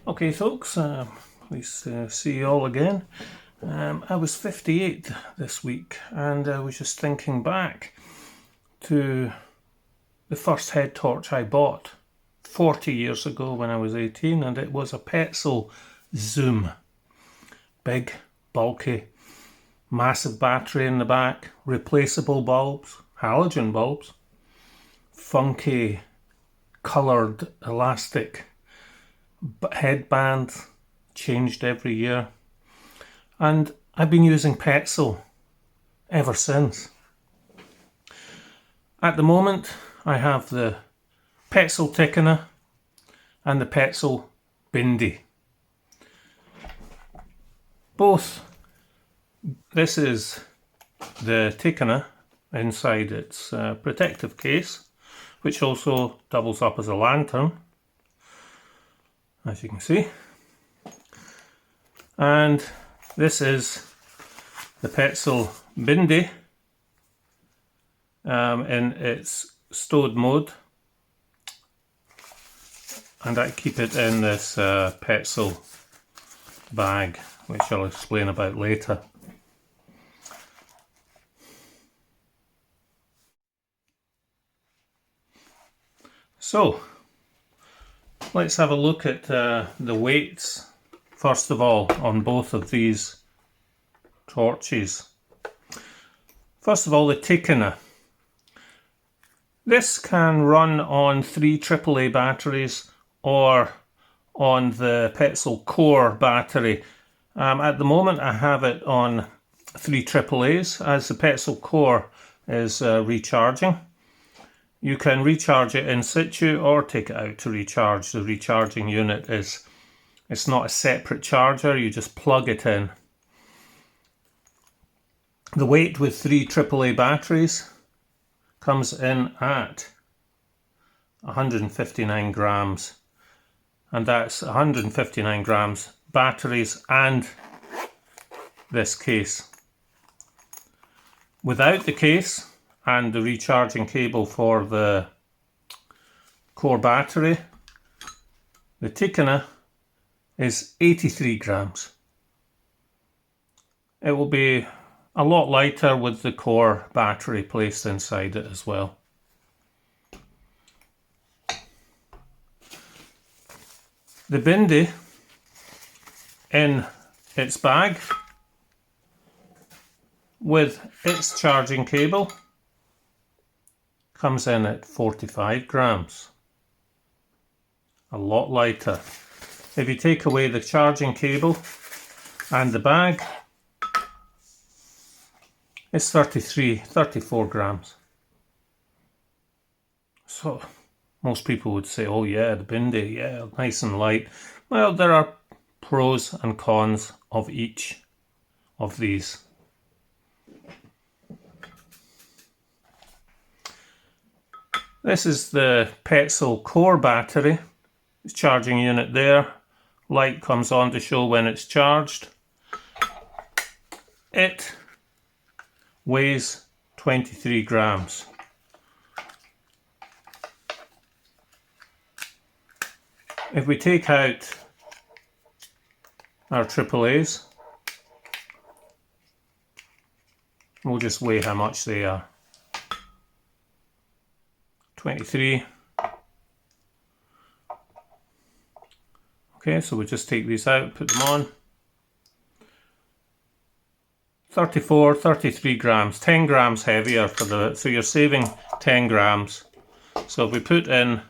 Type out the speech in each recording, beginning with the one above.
Okay folks, pleased to see you all again. I was 58 this week and I was just thinking back to the first head torch I bought 40 years ago when I was 18, and it was a PETZL Zoom. Big, bulky, massive battery in the back, replaceable bulbs, halogen bulbs, funky coloured elastic headband, changed every year, and I've been using PETZL ever since. At the moment I have the PETZL Tikkina and the PETZL Bindi. Both. This is the Tikkina inside its protective case, which also doubles up as a lantern, as you can see. And this is the PETZL Bindi in its stowed mode, and I keep it in this PETZL bag, which I'll explain about later. So let's have a look at the weights first of all on both of these torches. First of all, the Tikkina. This can run on 3 AAA batteries or on the PETZL core battery. At the moment I have it on 3 AAAs as the PETZL core is recharging. You can recharge it in situ or take it out to recharge. The recharging unit it's not a separate charger, you just plug it in. The weight with 3 AAA batteries comes in at 159 grams, and that's 159 grams batteries and this case. Without the case and the recharging cable for the core battery, the Tikkina is 83 grams. It will be a lot lighter with the core battery placed inside it as well. The Bindi in its bag with its charging cable comes in at 45 grams. A lot lighter. If you take away the charging cable and the bag, it's 34 grams. So most people would say, oh yeah, the Bindi, yeah, nice and light. Well, there are pros and cons of each of these. This is the PETZL core battery. It's charging unit there. Light comes on to show when it's charged. It weighs 23 grams. If we take out our AAAs, we'll just weigh how much they are. 23. Okay, so we'll just take these out, put them on. 34, 33 grams, 10 grams heavier for the, so you're saving 10 grams. So if we put in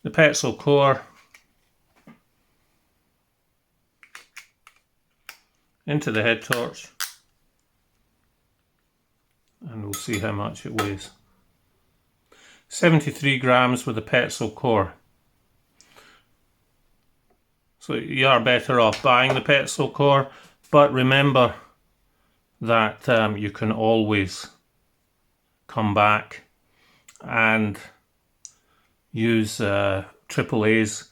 the PETZL core into the head torch, and we'll see how much it weighs. 73 grams with the PETZL core. So you are better off buying the PETZL core, but remember that you can always come back and use AAAs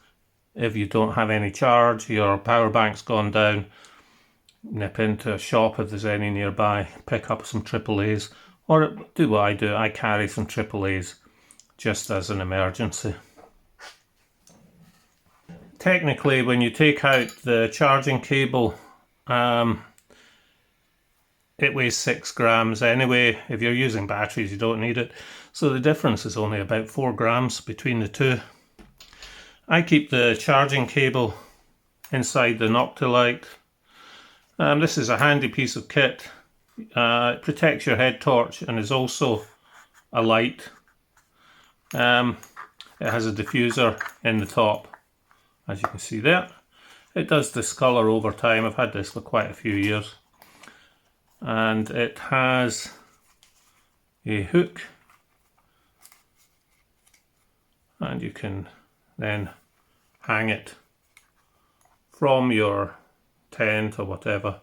if you don't have any charge, your power bank's gone down. Nip into a shop if there's any nearby, pick up some AAAs, or do what I do, I carry some AAAs just as an emergency. technically when you take out the charging cable, it weighs 6 grams anyway. If you're using batteries, you don't need it. So the difference is only about 4 grams between the two. I keep the charging cable inside the Noctilite. This is a handy piece of kit. It protects your head torch and is also a light. It has a diffuser in the top, as you can see there. It does discolor over time. I've had this for quite a few years. And it has a hook, and you can then hang it from your tent or whatever.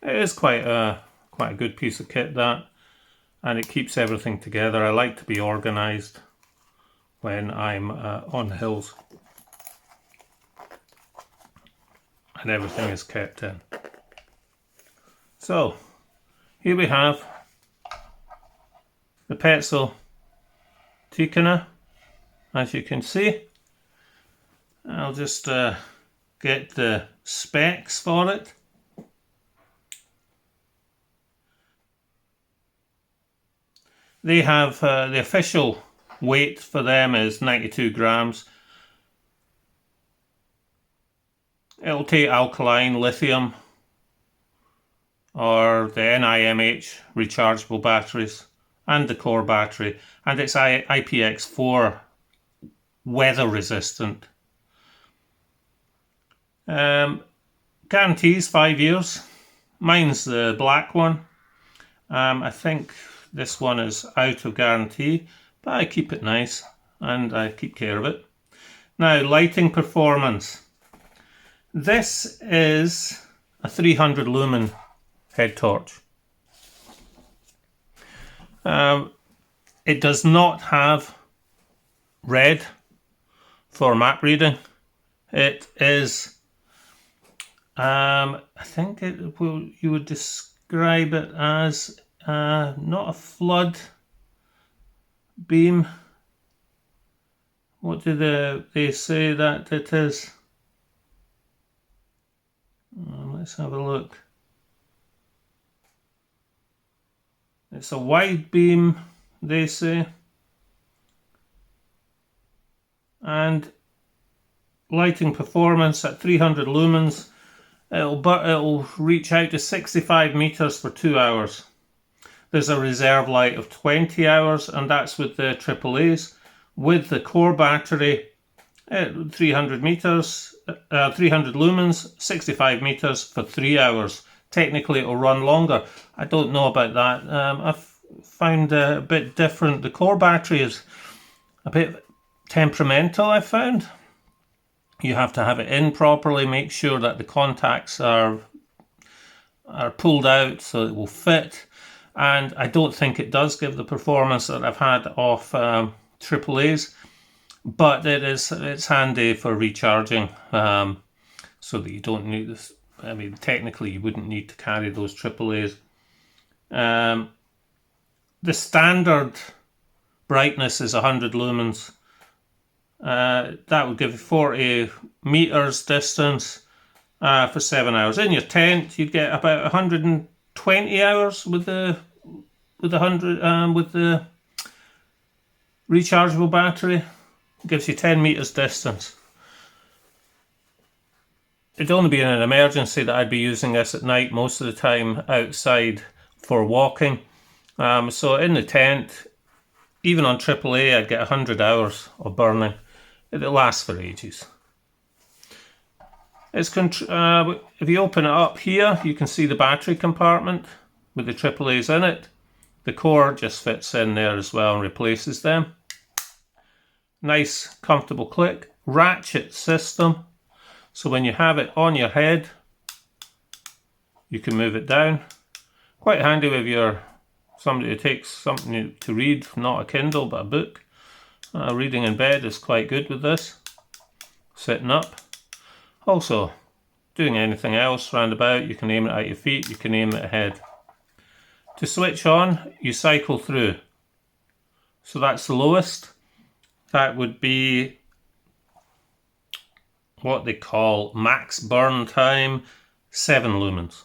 It is quite a good piece of kit, that, and it keeps everything together. I like to be organized when I'm on the hills, and everything is kept in. So here we have the PETZL Tikkina, as you can see. I'll just get the specs for it. They have the official weight for them is 92 grams. It'll take alkaline, lithium, or the NIMH rechargeable batteries, and the core battery, and it's IPX4 weather resistant. Guarantees 5 years. Mine's the black one. I think this one is out of guarantee, but I keep it nice and I keep care of it. Now, lighting performance. This is a 300 lumen head torch. It does not have red for map reading. It is, I think you would describe it as not a flood beam. What do they say that it is? Let's have a look. It's a wide beam, they say. And lighting performance at 300 lumens, it'll reach out to 65 meters for 2 hours. There's a reserve light of 20 hours, and that's with the AAAs. With the core battery, 300 meters, 300 lumens, 65 meters for 3 hours. Technically, it'll run longer. I don't know about that. I've found a bit different. The core battery is a bit temperamental, I found. You have to have it in properly, make sure that the contacts are pulled out so it will fit. And I don't think it does give the performance that I've had off AAAs, but it's handy for recharging, so that you don't need this. I mean, technically you wouldn't need to carry those AAAs. The standard brightness is 100 lumens. That would give you 40 meters distance for 7 hours. In your tent, you'd get about 120 hours with the rechargeable battery. It gives you 10 meters distance. It'd only be in an emergency that I'd be using this at night, most of the time outside for walking. So in the tent, even on AAA, I'd get 100 hours of burning. It lasts for ages. If you open it up here, you can see the battery compartment with the AAAs in it. The core just fits in there as well and replaces them. Nice, comfortable click. Ratchet system. So when you have it on your head, you can move it down. Quite handy if you're somebody who takes something to read, not a Kindle but a book. Reading in bed is quite good with this. Sitting up. Also, doing anything else round about, you can aim it at your feet, you can aim it ahead. To switch on, you cycle through. So that's the lowest. That would be what they call max burn time, 7 lumens.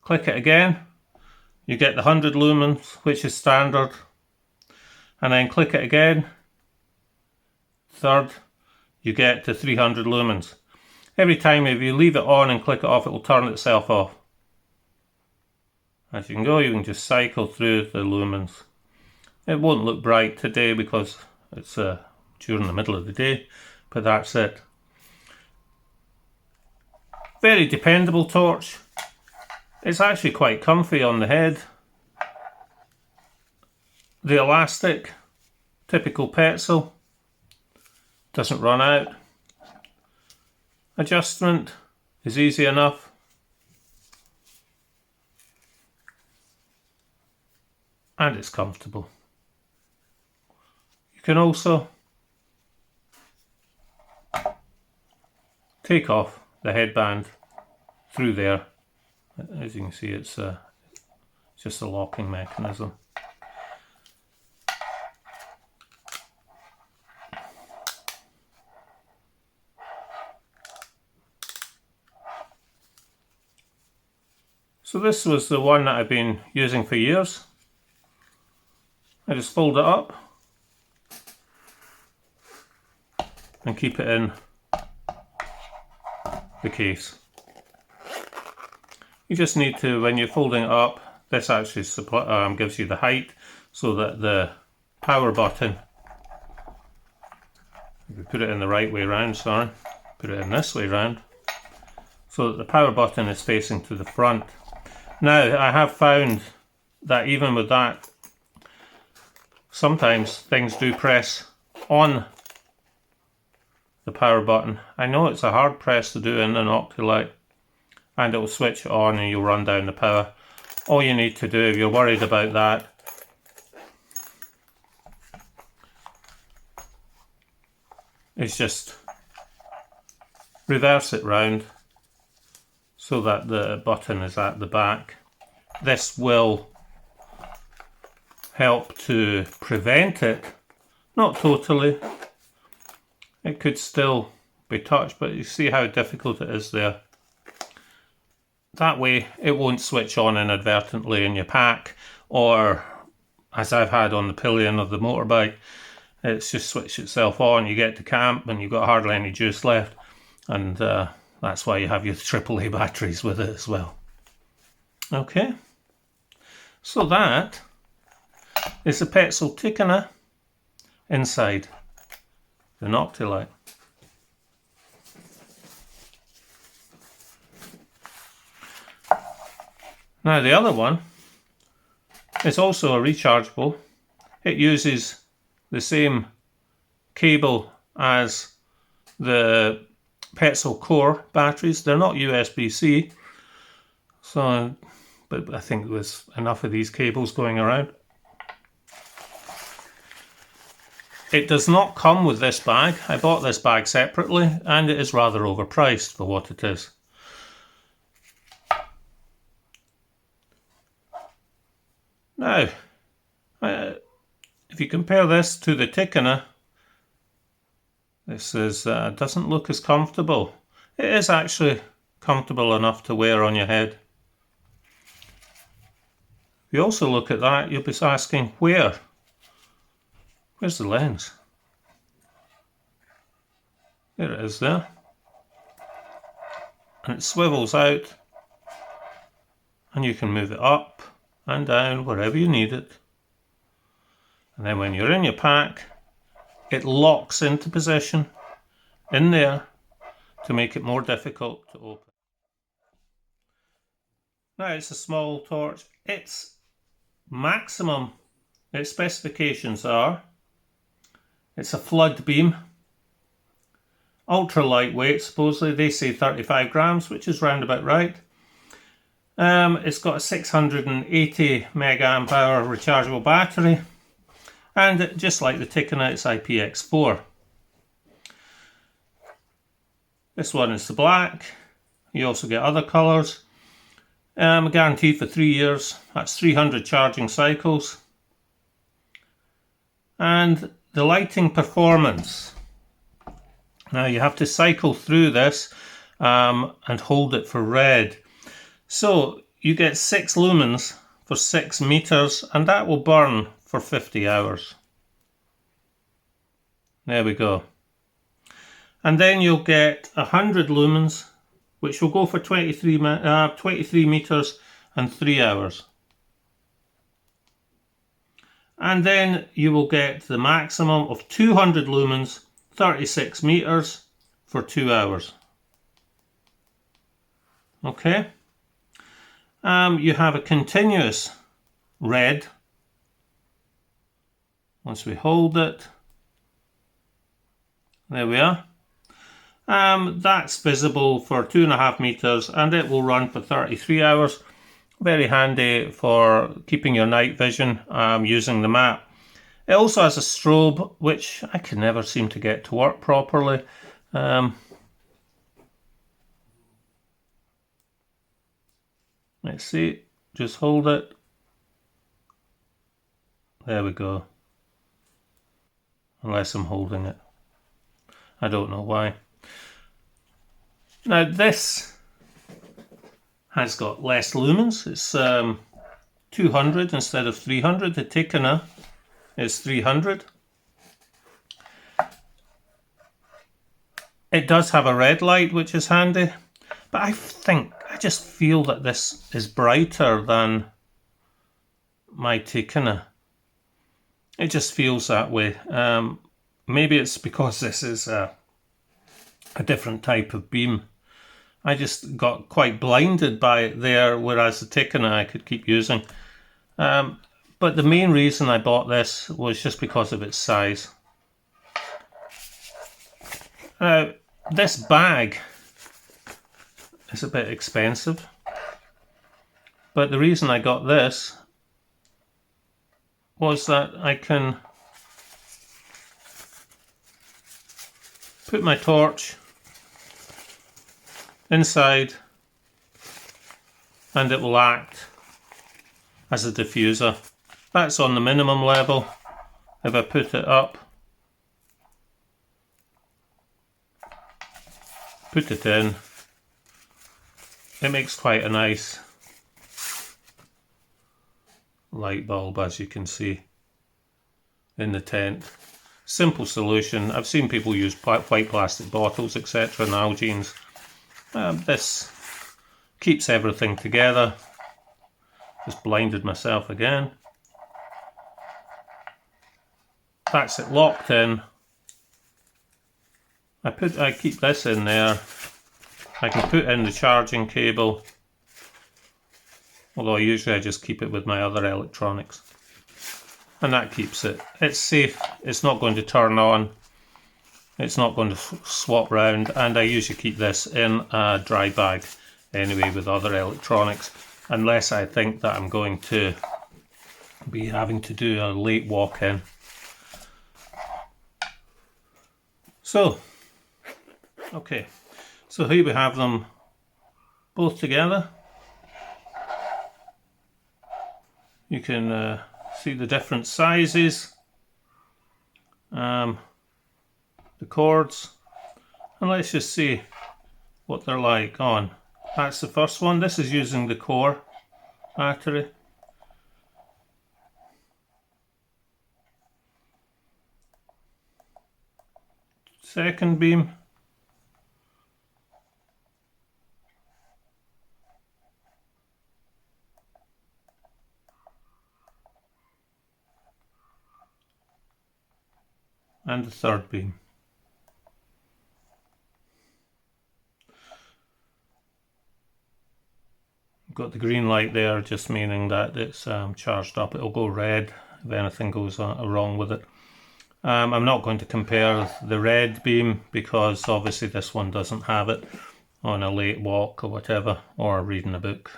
Click it again, you get the 100 lumens, which is standard, and then click it again, third, you get to 300 lumens. Every time if you leave it on and click it off, it will turn itself off. As you can go, you can just cycle through the lumens. It won't look bright today because it's during the middle of the day, but that's it. Very dependable torch. It's actually quite comfy on the head. The elastic, typical PETZL, doesn't run out. Adjustment is easy enough. And it's comfortable. You can also take off the headband through there. As you can see, it's just a locking mechanism. So this was the one that I've been using for years. I just fold it up and keep it in the case. You just need to, when you're folding it up, this actually gives you the height so that the power button, if you put it in the right way round, sorry, put it in this way round, so that the power button is facing to the front. Now, I have found that even with that, sometimes things do press on the power button. I know it's a hard press to do in an Octilight, and it will switch on and you'll run down the power. All you need to do, if you're worried about that, is just reverse it round so that the button is at the back. This will help to prevent it, not totally, it could still be touched, but you see how difficult it is there. That way it won't switch on inadvertently in your pack, or as I've had on the pillion of the motorbike, it's just switched itself on, you get to camp and you've got hardly any juice left, and that's why you have your AAA batteries with it as well. Okay, so that is the PETZL Tikkina inside the Octilight. Now the other one is also a rechargeable. It uses the same cable as the PETZL core batteries. They're not USB-C, so, but I think there's enough of these cables going around. It does not come with this bag. I bought this bag separately and it is rather overpriced for what it is. Now, if you compare this to the Tikkina, this is doesn't look as comfortable. It is actually comfortable enough to wear on your head. If you also look at that, you'll be asking, where's the lens? There it is there. And it swivels out and you can move it up and down wherever you need it. And then when you're in your pack, it locks into position in there to make it more difficult to open. Now it's a small torch. Its maximum, its specifications are, it's a flood beam, ultra lightweight, supposedly they say 35 grams, which is round about right. It's got a 680 megaamp hour rechargeable battery, and just like the Tikkina, it's IPX4. This one is the black. You also get other colours. Guaranteed for 3 years. That's 300 charging cycles. And the lighting performance Now you have to cycle through this and hold it for red. So you get 6 lumens for 6 meters, and that will burn for 50 hours. There we go. And then you'll get 100 lumens, which will go for 23 meters and 3 hours. And then you will get the maximum of 200 lumens, 36 meters for 2 hours. Okay. You have a continuous red. Once we hold it, there we are. That's visible for 2.5 meters, and it will run for 33 hours. Very handy for keeping your night vision using the map. It also has a strobe, which I can never seem to get to work properly. Let's see, just hold it. There we go. Unless I'm holding it. I don't know why. Now this has got less lumens. It's 200 instead of 300. The Tikkina is 300. It does have a red light, which is handy, but I just feel that this is brighter than my Tikkina. It just feels that way. Maybe it's because this is a different type of beam. I just got quite blinded by it there, whereas the Tikkina I could keep using. But the main reason I bought this was just because of its size. This bag is a bit expensive, but the reason I got this was that I can put my torch inside and it will act as a diffuser. That's on the minimum level. If I put it up, put it in, it makes quite a nice light bulb, as you can see in the tent. Simple solution. I've seen people use white plastic bottles, etc. and Nalgene's. This keeps everything together. Just blinded myself again. That's it locked in. I keep this in there. I can put in the charging cable, although usually I just keep it with my other electronics. And that keeps it. It's safe. It's not going to turn on. It's not going to swap round. And I usually keep this in a dry bag anyway with other electronics, unless I think that I'm going to be having to do a late walk-in. So, okay. So here we have them both together. You can see the different sizes, the cords, and let's just see what they're like on. That's the first one. This is using the core battery. Second beam. And the third beam. Got the green light there, just meaning that it's charged up. It'll go red if anything goes wrong with it. I'm not going to compare the red beam because obviously this one doesn't have it on a late walk or whatever, or reading a book.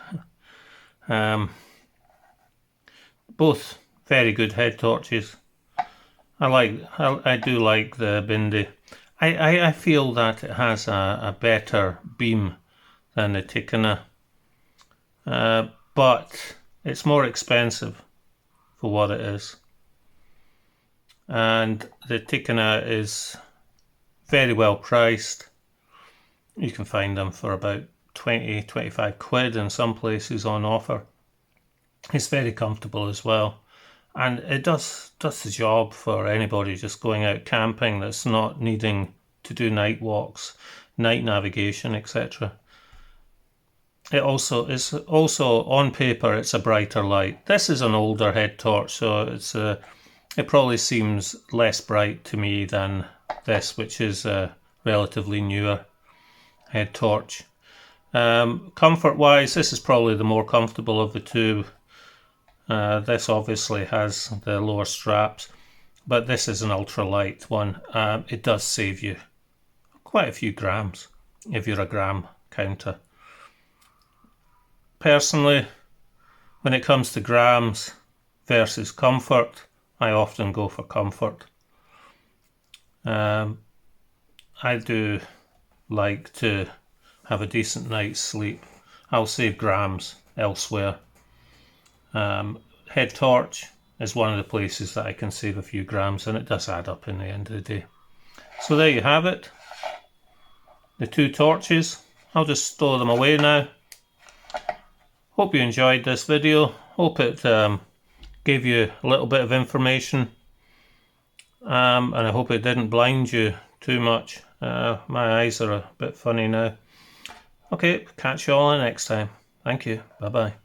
Both very good head torches. I do like the Bindi. I feel that it has a better beam than the Tikkina, but it's more expensive for what it is. And the Tikkina is very well priced. You can find them for about 20-25 quid in some places on offer. It's very comfortable as well, and it does the job for anybody just going out camping that's not needing to do night walks, night navigation, etc. It also is on paper it's a brighter light. This is an older head torch, so it probably seems less bright to me than this, which is a relatively newer head torch. Comfort wise, this is probably the more comfortable of the two. This obviously has the lower straps, but this is an ultralight one. It does save you quite a few grams if you're a gram counter. Personally, when it comes to grams versus comfort, I often go for comfort. I do like to have a decent night's sleep. I'll save grams elsewhere. Head torch is one of the places that I can save a few grams, and it does add up in the end of the day. So there you have it, the two torches. I'll just store them away now. Hope you enjoyed this video. Hope it gave you a little bit of information, and I hope it didn't blind you too much. My eyes are a bit funny now. Okay, catch you all next time. Thank you. Bye bye.